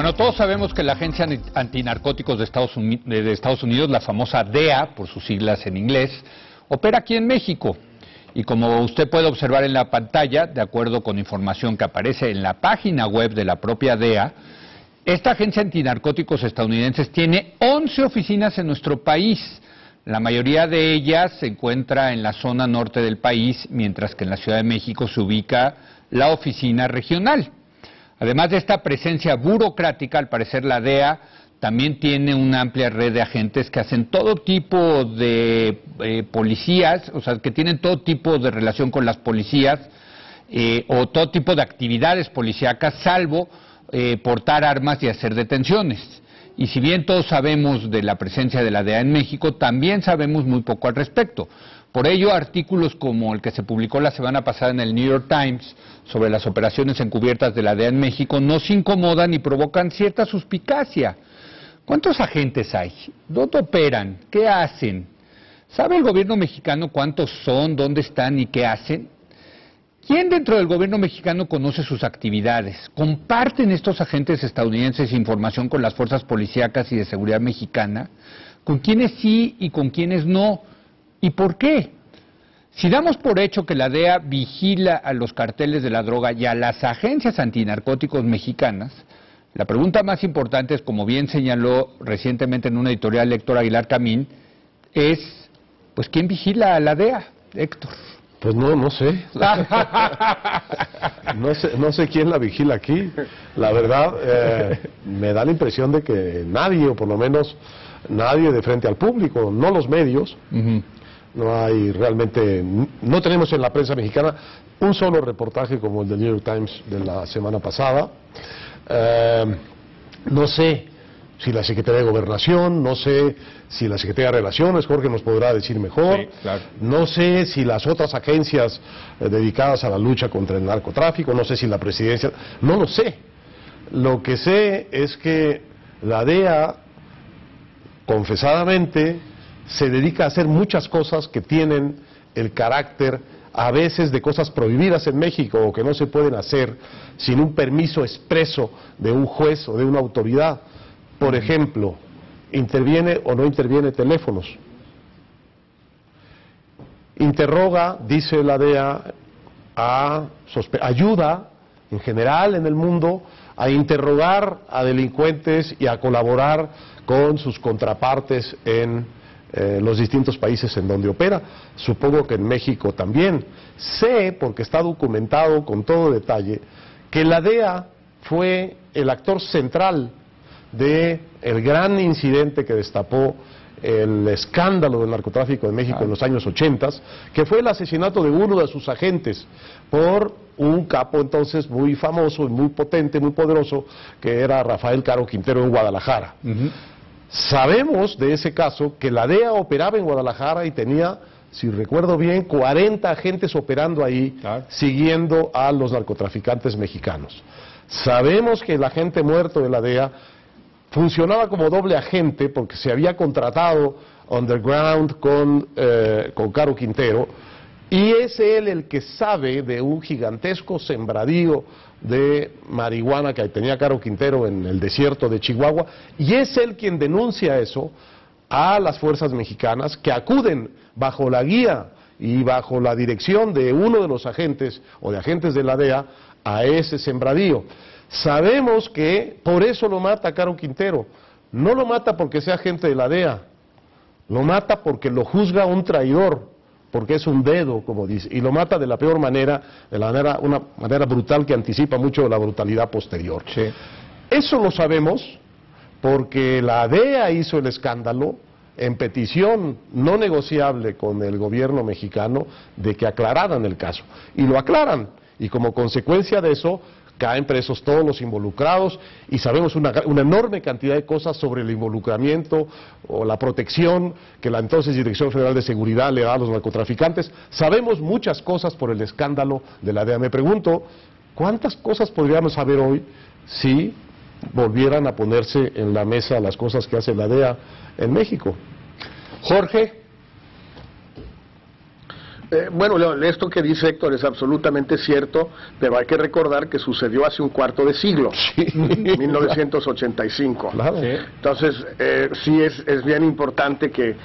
Bueno, todos sabemos que la Agencia Antinarcóticos de Estados Unidos, la famosa DEA, por sus siglas en inglés, opera aquí en México. Y como usted puede observar en la pantalla, de acuerdo con información que aparece en la página web de la propia DEA, esta agencia antinarcóticos estadounidense tiene 11 oficinas en nuestro país. La mayoría de ellas se encuentra en la zona norte del país, mientras que en la Ciudad de México se ubica la oficina regional. Además de esta presencia burocrática, al parecer la DEA también tiene una amplia red de agentes que hacen todo tipo de policías, o sea, que tienen todo tipo de relación con las policías o todo tipo de actividades policíacas, salvo portar armas y hacer detenciones. Y si bien todos sabemos de la presencia de la DEA en México, también sabemos muy poco al respecto. Por ello, artículos como el que se publicó la semana pasada en el New York Times sobre las operaciones encubiertas de la DEA en México nos incomodan y provocan cierta suspicacia. ¿Cuántos agentes hay? ¿Dónde operan? ¿Qué hacen? ¿Sabe el gobierno mexicano cuántos son, dónde están y qué hacen? ¿Quién dentro del gobierno mexicano conoce sus actividades? ¿Comparten estos agentes estadounidenses información con las fuerzas policíacas y de seguridad mexicana? ¿Con quiénes sí y con quiénes no? ¿Y por qué? Si damos por hecho que la DEA vigila a los carteles de la droga y a las agencias antinarcóticos mexicanas, la pregunta más importante es, como bien señaló recientemente en una editorial Héctor Aguilar Camín, es, pues, ¿quién vigila a la DEA, Héctor? Pues no sé. No sé quién la vigila aquí. La verdad, me da la impresión de que nadie, o por lo menos nadie de frente al público, no los medios. No hay realmente, no tenemos en la prensa mexicana un solo reportaje como el del New York Times de la semana pasada. No sé si la Secretaría de Gobernación, no sé si la Secretaría de Relaciones, Jorge nos podrá decir mejor. Sí, claro. No sé si las otras agencias dedicadas a la lucha contra el narcotráfico, no sé si la Presidencia, no lo sé. Lo que sé es que la DEA, confesadamente, se dedica a hacer muchas cosas que tienen el carácter a veces de cosas prohibidas en México o que no se pueden hacer sin un permiso expreso de un juez o de una autoridad. Por ejemplo, interviene o no interviene teléfonos. Interroga, dice la DEA, ayuda en general en el mundo a interrogar a delincuentes y a colaborar con sus contrapartes en los distintos países en donde opera. Supongo que en México también. Sé, porque está documentado con todo detalle, que la DEA fue el actor central de el gran incidente que destapó el escándalo del narcotráfico en México en los años 80, que fue el asesinato de uno de sus agentes por un capo entonces muy famoso y muy potente, muy poderoso, que era Rafael Caro Quintero en Guadalajara. Sabemos de ese caso que la DEA operaba en Guadalajara y tenía, si recuerdo bien, 40 agentes operando ahí, siguiendo a los narcotraficantes mexicanos. Sabemos que el agente muerto de la DEA funcionaba como doble agente porque se había contratado underground con Caro Quintero, y es él el que sabe de un gigantesco sembradío de marihuana que tenía Caro Quintero en el desierto de Chihuahua, y es él quien denuncia eso a las fuerzas mexicanas, que acuden bajo la guía y bajo la dirección de uno de los agentes o de agentes de la DEA a ese sembradío. Sabemos que por eso lo mata Caro Quintero. No lo mata porque sea agente de la DEA, lo mata porque lo juzga un traidor, porque es un dedo, como dice, y lo mata de la peor manera, una manera brutal que anticipa mucho la brutalidad posterior. Sí. Eso lo sabemos porque la DEA hizo el escándalo en petición no negociable con el gobierno mexicano de que aclararan el caso, y lo aclaran, y como consecuencia de eso caen presos todos los involucrados, y sabemos una enorme cantidad de cosas sobre el involucramiento o la protección que la entonces Dirección Federal de Seguridad le da a los narcotraficantes. Sabemos muchas cosas por el escándalo de la DEA. Me pregunto, ¿cuántas cosas podríamos saber hoy si volvieran a ponerse en la mesa las cosas que hace la DEA en México? Jorge. Bueno, León, esto que dice Héctor es absolutamente cierto, pero hay que recordar que sucedió hace un cuarto de siglo, Sí. 1985. Claro. Sí. Entonces, sí es bien importante que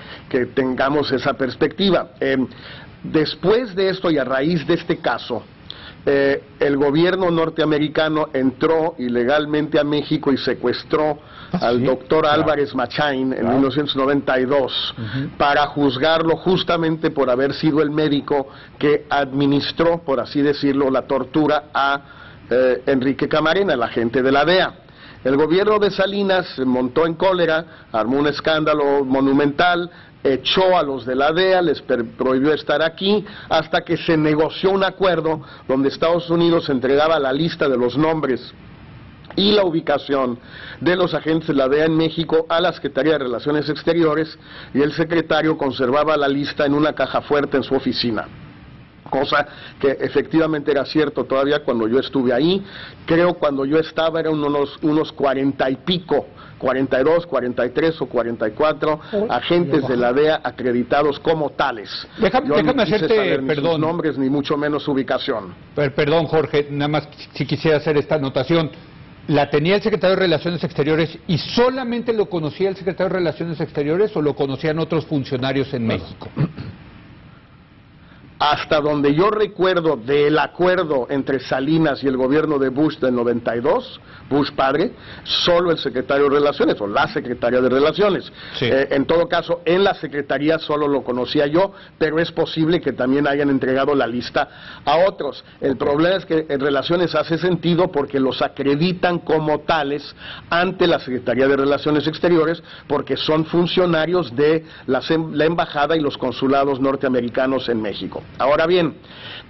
tengamos esa perspectiva. Después de esto y a raíz de este caso, el gobierno norteamericano entró ilegalmente a México y secuestró al sí, doctor claro. Álvarez Machain en 1992 para juzgarlo justamente por haber sido el médico que administró, por así decirlo, la tortura a Enrique Camarena, el agente de la DEA. El gobierno de Salinas se montó en cólera, armó un escándalo monumental, echó a los de la DEA, les prohibió estar aquí, hasta que se negoció un acuerdo donde Estados Unidos entregaba la lista de los nombres y la ubicación de los agentes de la DEA en México a la Secretaría de Relaciones Exteriores, y el secretario conservaba la lista en una caja fuerte en su oficina. Cosa que efectivamente era cierto todavía cuando yo estuve ahí. Creo cuando yo estaba eran unos 40 y pico, 42, 43 o 44 agentes de la DEA acreditados como tales. Déjame no quise hacerte, saber ni perdón. sus nombres ni mucho menos su ubicación. Perdón, Jorge, nada más si quisiera hacer esta anotación. ¿La tenía el secretario de Relaciones Exteriores y solamente lo conocía el secretario de Relaciones Exteriores o lo conocían otros funcionarios en México? Hasta donde yo recuerdo del acuerdo entre Salinas y el gobierno de Bush del 92, Bush padre, solo el secretario de Relaciones o la secretaria de Relaciones. Sí. En todo caso, en la secretaría solo lo conocía yo, pero es posible que también hayan entregado la lista a otros. El problema es que en Relaciones hace sentido porque los acreditan como tales ante la Secretaría de Relaciones Exteriores, porque son funcionarios de la embajada y los consulados norteamericanos en México. Ahora bien,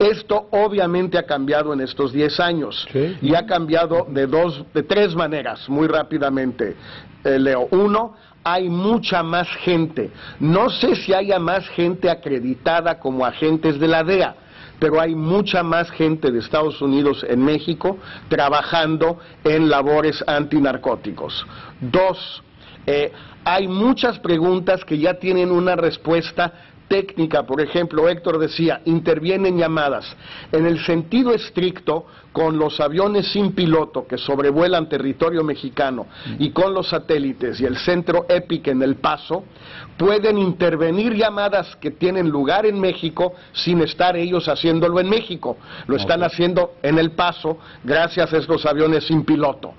esto obviamente ha cambiado en estos 10 años, Sí. y ha cambiado de tres maneras, muy rápidamente, Leo. Uno, hay mucha más gente. No sé si haya más gente acreditada como agentes de la DEA, pero hay mucha más gente de Estados Unidos en México trabajando en labores antinarcóticos. Dos, hay muchas preguntas que ya tienen una respuesta técnica. Por ejemplo, Héctor decía, intervienen llamadas. En el sentido estricto, con los aviones sin piloto que sobrevuelan territorio mexicano y con los satélites y el centro EPIC en El Paso, pueden intervenir llamadas que tienen lugar en México sin estar ellos haciéndolo en México. Lo están haciendo en El Paso gracias a estos aviones sin piloto.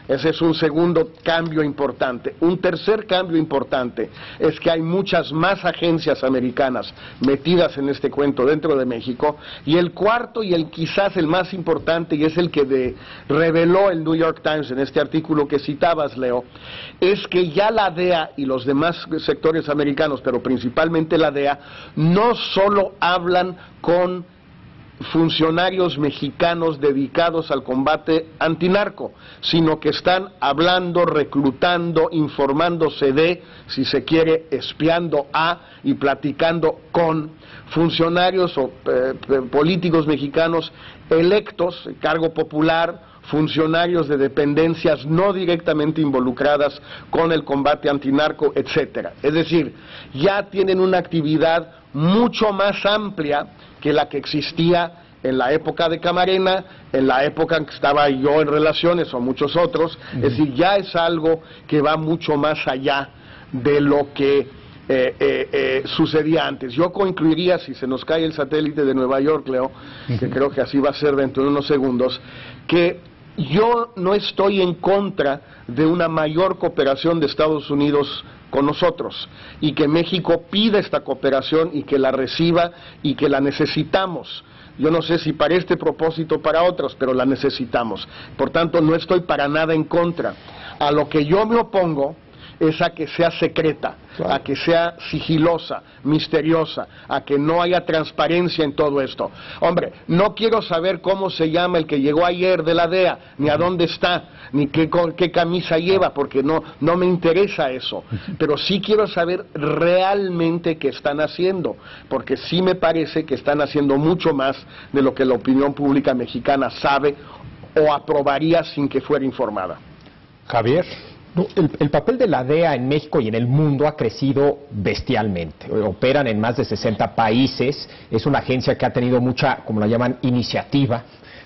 Ese es un segundo cambio importante. Un tercer cambio importante es que hay muchas más agencias americanas metidas en este cuento dentro de México. Y el cuarto y quizás el más importante, y es el que reveló el New York Times en este artículo que citabas, Leo, es que ya la DEA y los demás sectores americanos, pero principalmente la DEA, no solo hablan con funcionarios mexicanos dedicados al combate antinarco, sino que están hablando, reclutando, informándose de, si se quiere, espiando a y platicando con funcionarios o políticos mexicanos electos, cargo popular, funcionarios de dependencias no directamente involucradas con el combate antinarco, etcétera. Es decir, ya tienen una actividad mucho más amplia que la que existía en la época de Camarena, en la época en que estaba yo en Relaciones o muchos otros. Es decir, ya es algo que va mucho más allá de lo que sucedía antes. Yo concluiría, si se nos cae el satélite de Nueva York, Leo, que creo que así va a ser dentro de unos segundos, que yo no estoy en contra de una mayor cooperación de Estados Unidos con nosotros, y que México pida esta cooperación y que la reciba y que la necesitamos. Yo no sé si para este propósito o para otros, pero la necesitamos. Por tanto, no estoy para nada en contra. A lo que yo me opongo es a que sea secreta, claro, a que sea sigilosa, misteriosa, a que no haya transparencia en todo esto. Hombre, no quiero saber cómo se llama el que llegó ayer de la DEA, ni a dónde está, ni qué camisa lleva, porque no me interesa eso. Pero sí quiero saber realmente qué están haciendo, porque sí me parece que están haciendo mucho más de lo que la opinión pública mexicana sabe o aprobaría sin que fuera informada. Javier. No, el papel de la DEA en México y en el mundo ha crecido bestialmente. Operan en más de 60 países, es una agencia que ha tenido mucha, como la llaman, iniciativa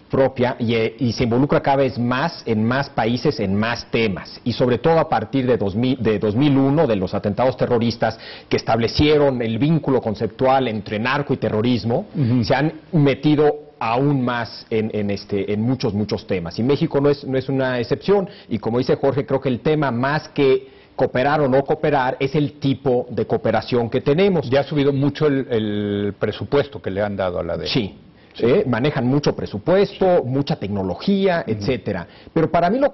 propia y se involucra cada vez más en más países, en más temas. Y sobre todo a partir de 2001, de los atentados terroristas que establecieron el vínculo conceptual entre narco y terrorismo, se han metido aún más en muchos temas. Y México no es una excepción. Y como dice Jorge, creo que el tema más que cooperar o no cooperar es el tipo de cooperación que tenemos. Ya ha subido mucho el presupuesto que le han dado a la DEA. Sí. Manejan mucho presupuesto, mucha tecnología, etcétera. Pero para mí lo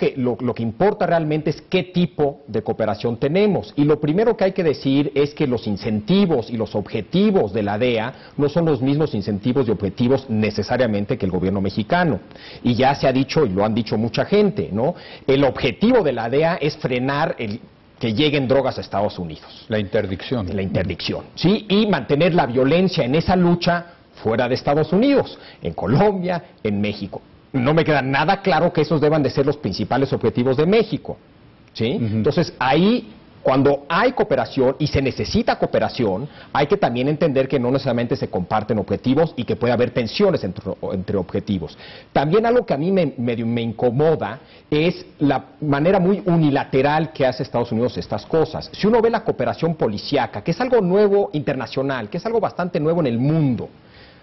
que importa realmente es qué tipo de cooperación tenemos. Y lo primero que hay que decir es que los incentivos y los objetivos de la DEA no son los mismos incentivos y objetivos necesariamente que el gobierno mexicano. Y ya se ha dicho, y lo han dicho mucha gente, ¿no? El objetivo de la DEA es frenar que lleguen drogas a Estados Unidos. La interdicción. La interdicción, ¿sí? Y mantener la violencia en esa lucha fuera de Estados Unidos, en Colombia, en México. No me queda nada claro que esos deban de ser los principales objetivos de México, ¿sí? Entonces, ahí, cuando hay cooperación y se necesita cooperación, hay que también entender que no necesariamente se comparten objetivos y que puede haber tensiones entre objetivos. También algo que a mí me incomoda es la manera muy unilateral que hace Estados Unidos estas cosas. Si uno ve la cooperación policíaca, que es algo nuevo internacional, que es algo bastante nuevo en el mundo,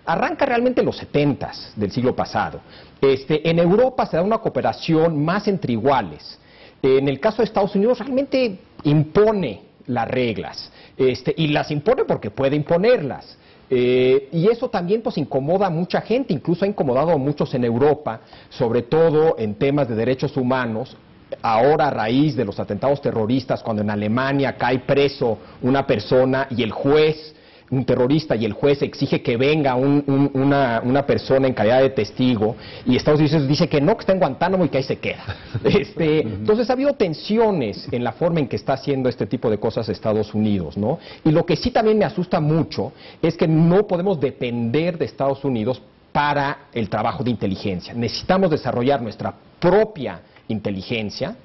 arranca realmente en los 70s del siglo pasado. En Europa se da una cooperación más entre iguales. En el caso de Estados Unidos realmente impone las reglas, y las impone porque puede imponerlas. Y eso también pues incomoda a mucha gente, incluso ha incomodado a muchos en Europa, sobre todo en temas de derechos humanos. Ahora, a raíz de los atentados terroristas, cuando en Alemania cae preso una persona y el juez, un terrorista, y el juez exige que venga una persona en calidad de testigo, y Estados Unidos dice que no, que está en Guantánamo y que ahí se queda. Entonces ha habido tensiones en la forma en que está haciendo este tipo de cosas Estados Unidos, ¿no? Y lo que sí también me asusta mucho es que no podemos depender de Estados Unidos para el trabajo de inteligencia. Necesitamos desarrollar nuestra propia inteligencia,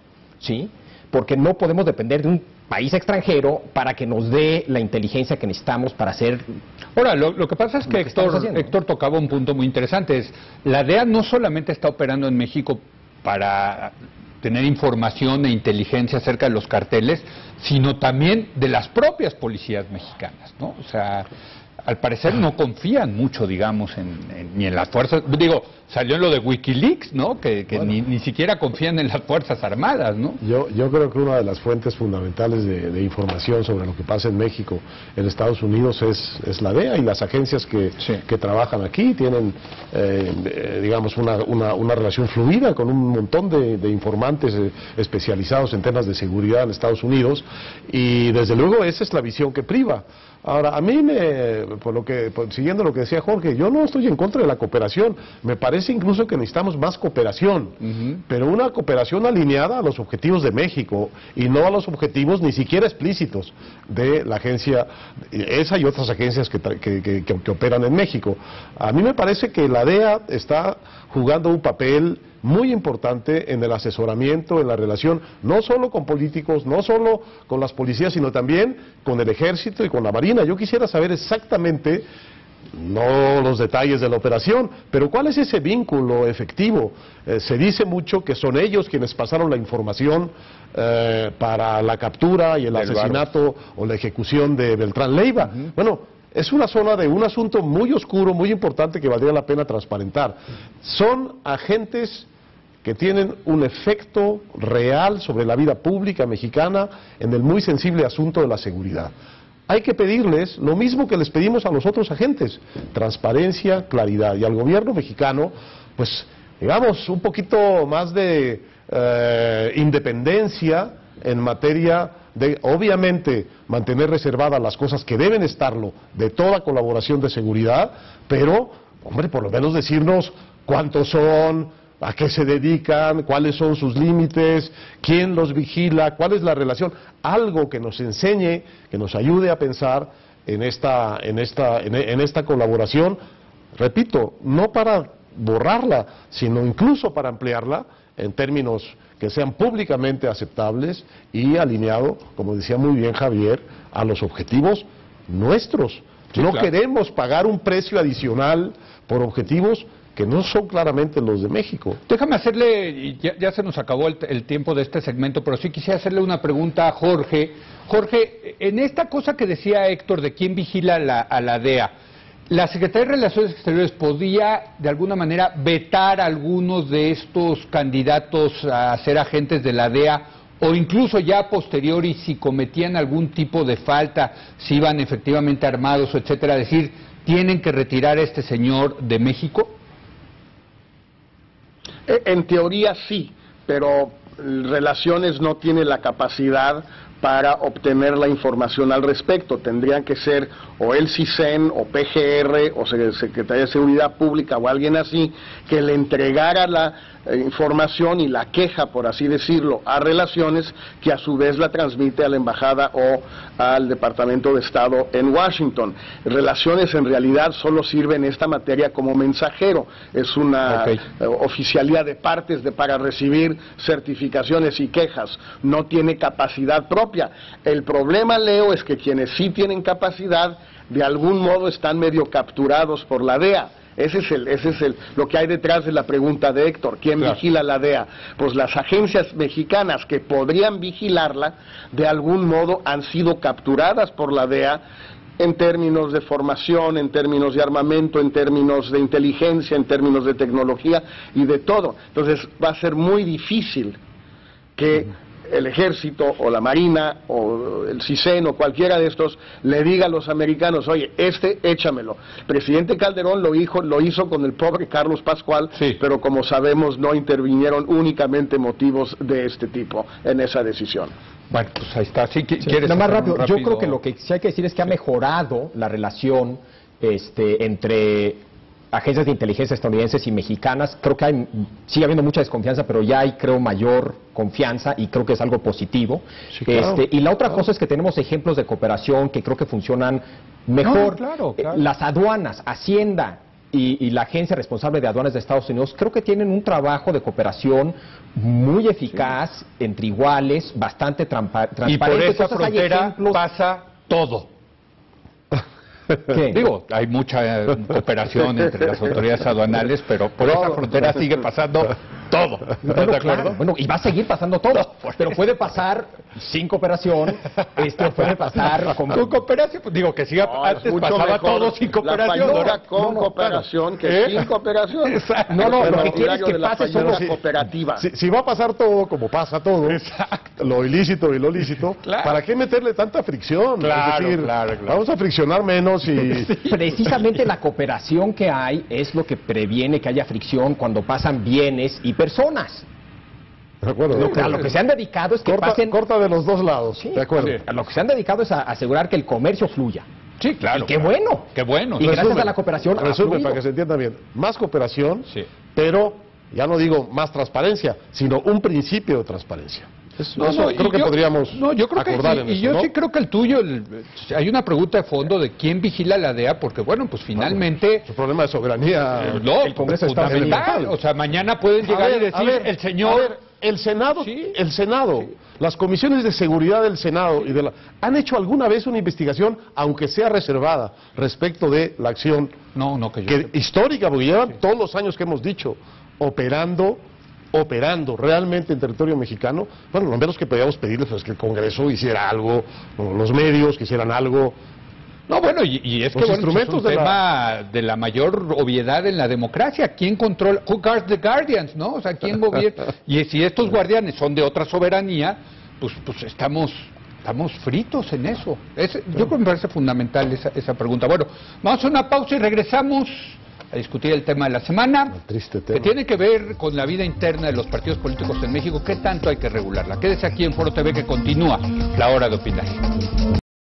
¿sí? Porque no podemos depender de un país extranjero para que nos dé la inteligencia que necesitamos para hacer... Ahora, lo que pasa es que Héctor tocaba un punto muy interesante. La DEA no solamente está operando en México para tener información e inteligencia acerca de los carteles, sino también de las propias policías mexicanas, ¿no? O sea, al parecer no confían mucho, digamos, ni en las fuerzas. Digo, salió en lo de Wikileaks, ¿no? Que bueno, ni siquiera confían en las Fuerzas Armadas, ¿no? Yo creo que una de las fuentes fundamentales de información sobre lo que pasa en México, en Estados Unidos, es la DEA, y las agencias que trabajan aquí tienen, digamos, una relación fluida con un montón de informantes especializados en temas de seguridad en Estados Unidos, y desde luego esa es la visión que priva. Ahora, a mí, siguiendo lo que decía Jorge, yo no estoy en contra de la cooperación. Me parece incluso que necesitamos más cooperación, pero una cooperación alineada a los objetivos de México y no a los objetivos ni siquiera explícitos de la agencia, esa y otras agencias que operan en México. A mí me parece que la DEA está jugando un papel muy importante en el asesoramiento, en la relación, no solo con políticos, no solo con las policías, sino también con el ejército y con la marina. Yo quisiera saber exactamente, no los detalles de la operación, pero cuál es ese vínculo efectivo. Se dice mucho que son ellos quienes pasaron la información para la captura y el asesinato o la ejecución de Beltrán Leiva. Bueno, es una zona de un asunto muy oscuro, muy importante, que valdría la pena transparentar. Son agentes que tienen un efecto real sobre la vida pública mexicana en el muy sensible asunto de la seguridad. Hay que pedirles lo mismo que les pedimos a los otros agentes: transparencia, claridad. Y al gobierno mexicano, pues, digamos, un poquito más de independencia en materia de, obviamente, mantener reservadas las cosas que deben estarlo de toda colaboración de seguridad, pero, hombre, por lo menos decirnos cuántos son, a qué se dedican, cuáles son sus límites, quién los vigila, cuál es la relación, algo que nos enseñe, que nos ayude a pensar en esta colaboración, repito, no para borrarla, sino incluso para ampliarla en términos que sean públicamente aceptables y alineado, como decía muy bien Javier, a los objetivos nuestros. Sí, no claro. queremos pagar un precio adicional por objetivos que no son claramente los de México. Déjame hacerle, y ya se nos acabó el tiempo de este segmento, pero sí quisiera hacerle una pregunta a Jorge. Jorge, en esta cosa que decía Héctor de quién vigila a la DEA, ¿la Secretaría de Relaciones Exteriores podía de alguna manera vetar a algunos de estos candidatos a ser agentes de la DEA o incluso ya a posteriori si cometían algún tipo de falta, si iban efectivamente armados, etcétera, decir, tienen que retirar a este señor de México? En teoría sí, pero Relaciones no tiene la capacidad para obtener la información al respecto. Tendrían que ser o el CISEN o PGR o Secretaría de Seguridad Pública o alguien así que le entregara la información y la queja, por así decirlo, a Relaciones, que a su vez la transmite a la Embajada o al Departamento de Estado en Washington. Relaciones en realidad solo sirve en esta materia como mensajero, es una oficialía de partes para recibir certificaciones y quejas, no tiene capacidad propia. El problema, Leo, es que quienes sí tienen capacidad, de algún modo están medio capturados por la DEA. Ese es lo que hay detrás de la pregunta de Héctor. ¿Quién vigila la DEA? Pues las agencias mexicanas que podrían vigilarla, de algún modo han sido capturadas por la DEA en términos de formación, en términos de armamento, en términos de inteligencia, en términos de tecnología y de todo. Entonces va a ser muy difícil que el Ejército o la Marina o el CISEN o cualquiera de estos le diga a los americanos, oye, échamelo. El presidente Calderón lo hizo con el pobre Carlos Pascual, sí, pero como sabemos no intervinieron únicamente motivos de este tipo en esa decisión. Bueno, pues ahí está. Sí, Nada más rápido. Yo creo que lo que sí hay que decir es que ha mejorado la relación entre agencias de inteligencia estadounidenses y mexicanas. Creo que sigue habiendo mucha desconfianza, pero ya hay, creo, mayor confianza y creo que es algo positivo. Sí, claro, y la otra cosa es que tenemos ejemplos de cooperación que creo que funcionan mejor. Claro. Las aduanas, Hacienda y la agencia responsable de aduanas de Estados Unidos, creo que tienen un trabajo de cooperación muy eficaz, entre iguales, bastante transparente. Y por esa Entonces, hay frontera ejemplos. pasa todo. ¿Qué? Digo, hay mucha cooperación entre las autoridades aduanales, pero por esa frontera sigue pasando todo. ¿Estás de acuerdo? Claro. Bueno, y va a seguir pasando todo. Pero puede pasar sin cooperación, puede pasar con cooperación. Pues digo que siga, No, antes pasaba todo sin cooperación. La con cooperación que sin cooperación. Exacto. No, lo Pero que quiere es que de la pase fallida solo. cooperativa. Si va a pasar todo como pasa todo, Exacto. lo ilícito y lo lícito, Claro. ¿para qué meterle tanta fricción? Claro, es decir, claro. vamos a friccionar menos y... Precisamente la cooperación que hay es lo que previene que haya fricción cuando pasan bienes y personas. De acuerdo. A lo que se han dedicado es que pasen. Corta de los dos lados, Sí, de acuerdo. sí. A lo que se han dedicado es a asegurar que el comercio fluya. Sí, claro. Y qué bueno. Qué bueno. Y gracias Resumen, a la cooperación ha resumen, fluido. para que se entienda bien, más cooperación, Sí. pero ya no digo más transparencia, sino un principio de transparencia. Eso creo que podríamos yo creo acordar que en y eso, yo ¿no? sí creo que el tuyo, hay una pregunta de fondo de quién vigila la DEA, porque bueno, pues finalmente... Es un problema de soberanía. No, el Congreso está fundamental. elemental. O sea, mañana pueden llegar y decir, el señor... el Senado, Sí. las comisiones de seguridad del Senado han hecho alguna vez una investigación, aunque sea reservada, respecto de la acción No, que yo... histórica, porque llevan todos los años que hemos dicho, operando realmente en territorio mexicano. Bueno, lo menos que podíamos pedirles es que el Congreso hiciera algo, o los medios que hicieran algo. No, bueno, y es que Los bueno, instrumentos es un de tema de la mayor obviedad en la democracia. ¿Quién controla? Who guards the guardians, ¿no? O sea, ¿quién gobierna? Y si estos guardianes son de otra soberanía, pues estamos fritos en eso. Yo creo que me parece fundamental esa pregunta. Bueno, vamos a una pausa y regresamos a discutir el tema de la semana, El triste que tema. tiene que ver con la vida interna de los partidos políticos en México. ¿Qué tanto hay que regularla? Quédese aquí en Foro TV, que continúa la hora de opinar.